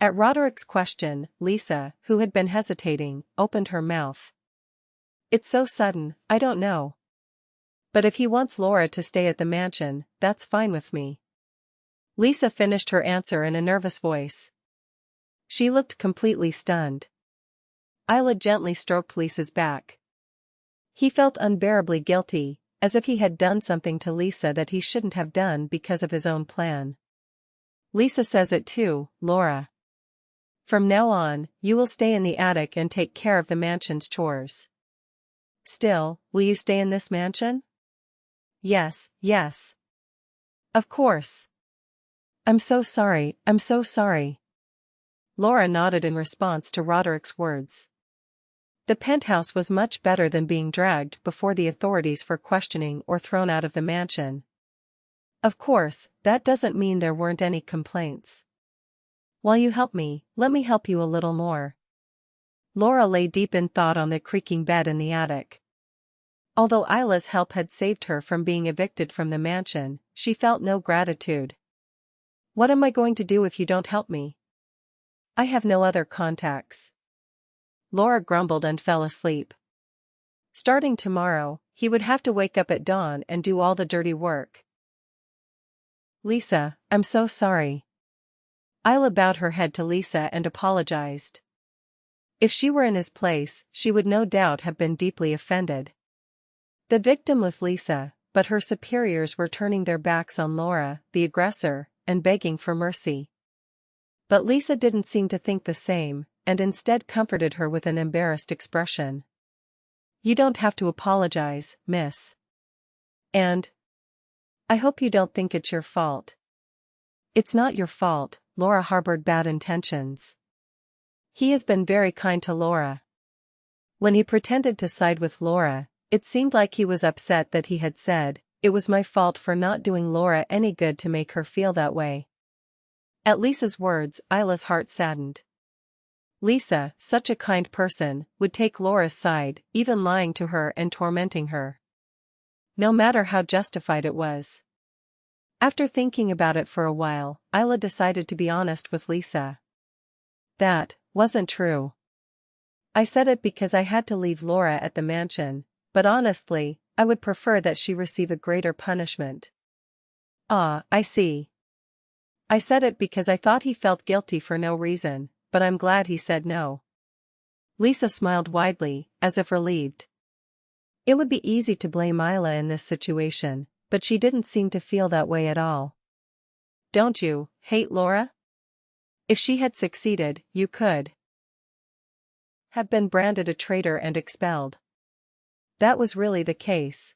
At Roderick's question, Lisa, who had been hesitating, opened her mouth. It's so sudden, I don't know. But if he wants Laura to stay at the mansion, that's fine with me. Lisa finished her answer in a nervous voice. She looked completely stunned. Isla gently stroked Lisa's back. He felt unbearably guilty, as if he had done something to Lisa that he shouldn't have done because of his own plan. Lisa says it too, Laura. From now on, you will stay in the attic and take care of the mansion's chores. Still, will you stay in this mansion? Yes, yes. Of course. I'm so sorry, I'm so sorry. Laura nodded in response to Roderick's words. The penthouse was much better than being dragged before the authorities for questioning or thrown out of the mansion. Of course, that doesn't mean there weren't any complaints. While you help me, let me help you a little more. Laura lay deep in thought on the creaking bed in the attic. Although Isla's help had saved her from being evicted from the mansion, she felt no gratitude. What am I going to do if you don't help me? I have no other contacts. Laura grumbled and fell asleep. Starting tomorrow, he would have to wake up at dawn and do all the dirty work. Lisa, I'm so sorry. Isla bowed her head to Lisa and apologized. If she were in his place, she would no doubt have been deeply offended. The victim was Lisa, but her superiors were turning their backs on Laura, the aggressor, and begging for mercy. But Lisa didn't seem to think the same, and instead comforted her with an embarrassed expression. You don't have to apologize, miss. And I hope you don't think it's your fault. It's not your fault, Laura harbored bad intentions. He has been very kind to Laura. When he pretended to side with Laura, it seemed like he was upset that he had said, "It was my fault for not doing Laura any good to make her feel that way." At Lisa's words, Isla's heart saddened. Lisa, such a kind person, would take Laura's side, even lying to her and tormenting her. No matter how justified it was. After thinking about it for a while, Isla decided to be honest with Lisa. That wasn't true. I said it because I had to leave Laura at the mansion, but honestly, I would prefer that she receive a greater punishment. Ah, I see. I said it because I thought he felt guilty for no reason, but I'm glad he said no. Lisa smiled widely, as if relieved. It would be easy to blame Isla in this situation, but she didn't seem to feel that way at all. Don't you hate Laura? If she had succeeded, you could have been branded a traitor and expelled. That was really the case.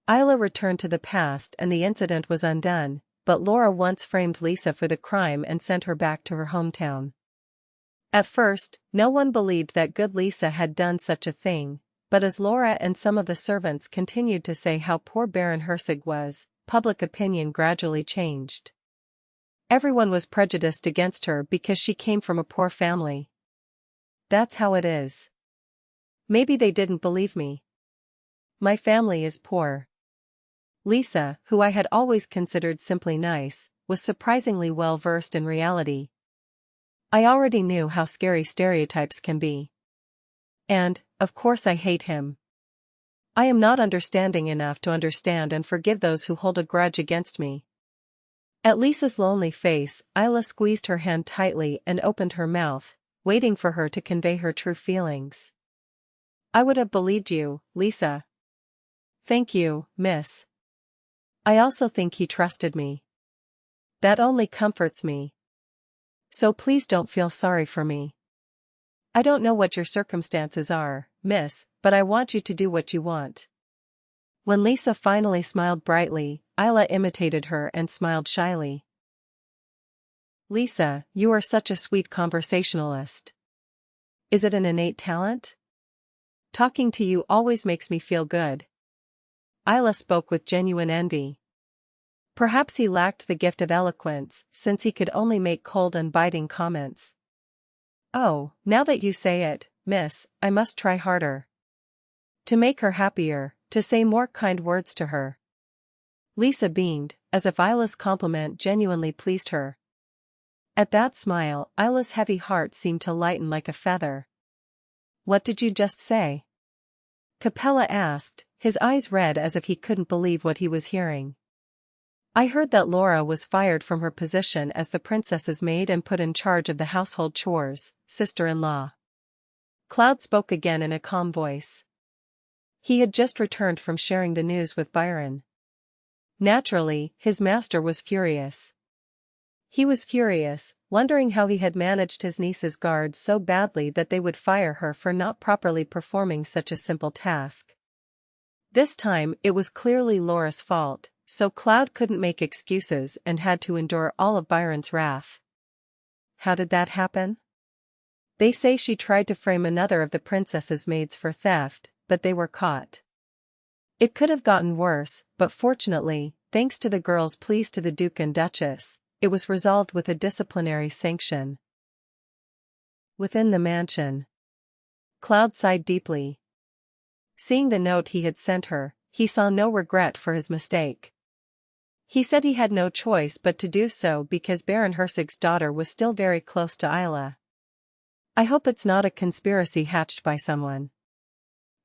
Isla returned to the past and the incident was undone, but Laura once framed Lisa for the crime and sent her back to her hometown. At first, no one believed that good Lisa had done such a thing, but as Laura and some of the servants continued to say how poor Baron Herzig was, public opinion gradually changed. Everyone was prejudiced against her because she came from a poor family. That's how it is. Maybe they didn't believe me. My family is poor. Lisa, who I had always considered simply nice, was surprisingly well versed in reality. I already knew how scary stereotypes can be. And, of course, I hate him. I am not understanding enough to understand and forgive those who hold a grudge against me. At Lisa's lonely face, Isla squeezed her hand tightly and opened her mouth, waiting for her to convey her true feelings. I would have believed you, Lisa. Thank you, miss. I also think he trusted me. That only comforts me. So please don't feel sorry for me. I don't know what your circumstances are, miss, but I want you to do what you want. When Lisa finally smiled brightly, Isla imitated her and smiled shyly. Lisa, you are such a sweet conversationalist. Is it an innate talent? Talking to you always makes me feel good. Isla spoke with genuine envy. Perhaps he lacked the gift of eloquence, since he could only make cold and biting comments. Oh, now that you say it, miss, I must try harder. To make her happier, to say more kind words to her. Lisa beamed, as if Isla's compliment genuinely pleased her. At that smile, Isla's heavy heart seemed to lighten like a feather. "What did you just say?" Capella asked, his eyes red as if he couldn't believe what he was hearing. "I heard that Laura was fired from her position as the princess's maid and put in charge of the household chores, sister-in-law." Cloud spoke again in a calm voice. He had just returned from sharing the news with Byron. Naturally, his master was furious. He was furious, wondering how he had managed his niece's guard so badly that they would fire her for not properly performing such a simple task. This time it was clearly Laura's fault, so Cloud couldn't make excuses and had to endure all of Byron's wrath. "How did that happen?" "They say she tried to frame another of the princess's maids for theft, but they were caught. It could have gotten worse, but fortunately, thanks to the girls' pleas to the Duke and Duchess, it was resolved with a disciplinary sanction." Within the mansion, Cloud sighed deeply. Seeing the note he had sent her, he saw no regret for his mistake. He said he had no choice but to do so because Baron Hersig's daughter was still very close to Isla. "I hope it's not a conspiracy hatched by someone.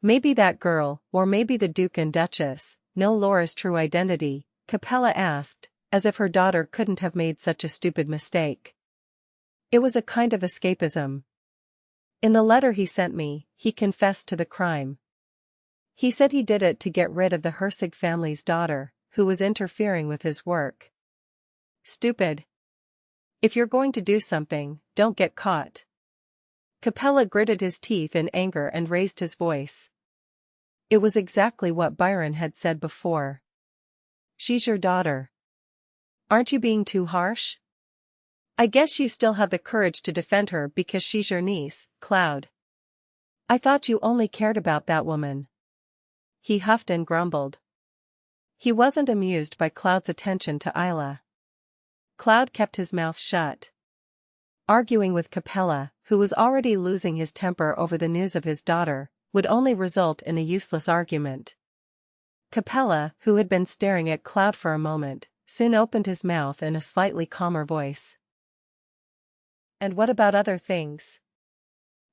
Maybe that girl, or maybe the Duke and Duchess, know Laura's true identity," Capella asked, as if her daughter couldn't have made such a stupid mistake. "It was a kind of escapism. In the letter he sent me, he confessed to the crime. He said he did it to get rid of the Hersig family's daughter, who was interfering with his work." "Stupid. If you're going to do something, don't get caught." Capella gritted his teeth in anger and raised his voice. It was exactly what Byron had said before. "She's your daughter. Aren't you being too harsh? I guess you still have the courage to defend her because she's your niece, Cloud. I thought you only cared about that woman." He huffed and grumbled. He wasn't amused by Cloud's attention to Isla. Cloud kept his mouth shut. Arguing with Capella, who was already losing his temper over the news of his daughter, would only result in a useless argument. Capella, who had been staring at Cloud for a moment, soon opened his mouth in a slightly calmer voice. "And what about other things?"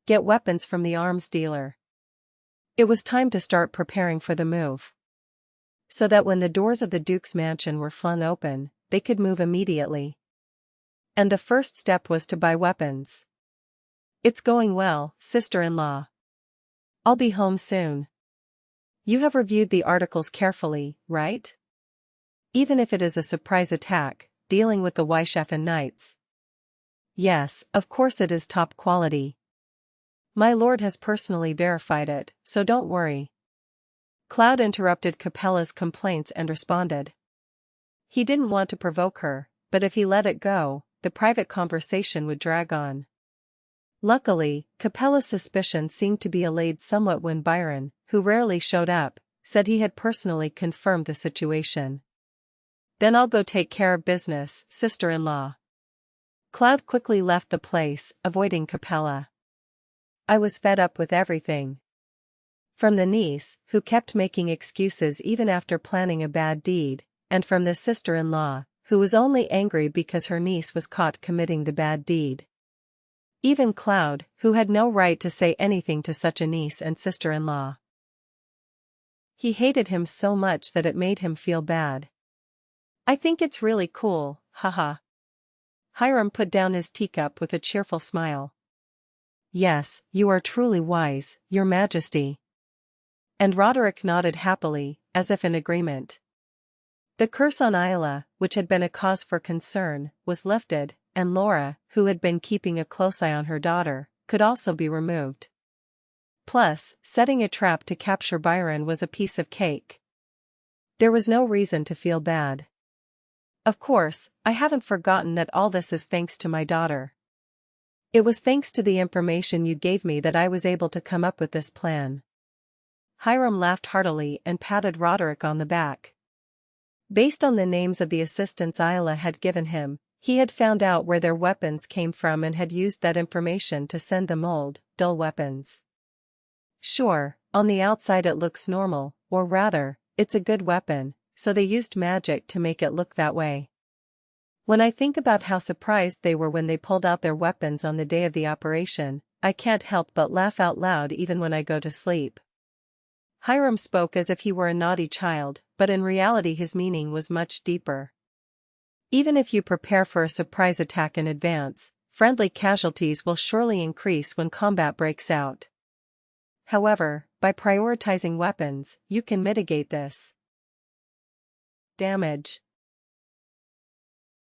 "Get weapons from the arms dealer." It was time to start preparing for the move, so that when the doors of the Duke's mansion were flung open, they could move immediately. And the first step was to buy weapons. "It's going well, sister-in-law. I'll be home soon. You have reviewed the articles carefully, right? Even if it is a surprise attack, dealing with the Wychefen Knights." "Yes, of course it is top quality. My lord has personally verified it, so don't worry." Cloud interrupted Capella's complaints and responded. He didn't want to provoke her, but if he let it go, the private conversation would drag on. Luckily, Capella's suspicion seemed to be allayed somewhat when Byron, who rarely showed up, said he had personally confirmed the situation. "Then I'll go take care of business, sister-in-law." Cloud quickly left the place, avoiding Capella. "I was fed up with everything. From the niece, who kept making excuses even after planning a bad deed, and from the sister-in-law, who was only angry because her niece was caught committing the bad deed. Even Cloud, who had no right to say anything to such a niece and sister-in-law. He hated him so much that it made him feel bad. "I think it's really cool, haha." Hiram put down his teacup with a cheerful smile. "Yes, you are truly wise, Your Majesty." And Roderick nodded happily, as if in agreement. The curse on Isla, which had been a cause for concern, was lifted, and Laura, who had been keeping a close eye on her daughter, could also be removed. Plus, setting a trap to capture Byron was a piece of cake. There was no reason to feel bad. "Of course, I haven't forgotten that all this is thanks to my daughter. It was thanks to the information you gave me that I was able to come up with this plan." Hiram laughed heartily and patted Roderick on the back. Based on the names of the assistants Isla had given him, he had found out where their weapons came from and had used that information to send them old, dull weapons. Sure, on the outside it looks normal, or rather, it's a good weapon, so they used magic to make it look that way. When I think about how surprised they were when they pulled out their weapons on the day of the operation, I can't help but laugh out loud even when I go to sleep. Hiram spoke as if he were a naughty child, but in reality his meaning was much deeper. Even if you prepare for a surprise attack in advance, friendly casualties will surely increase when combat breaks out. However, by prioritizing weapons, you can mitigate this damage.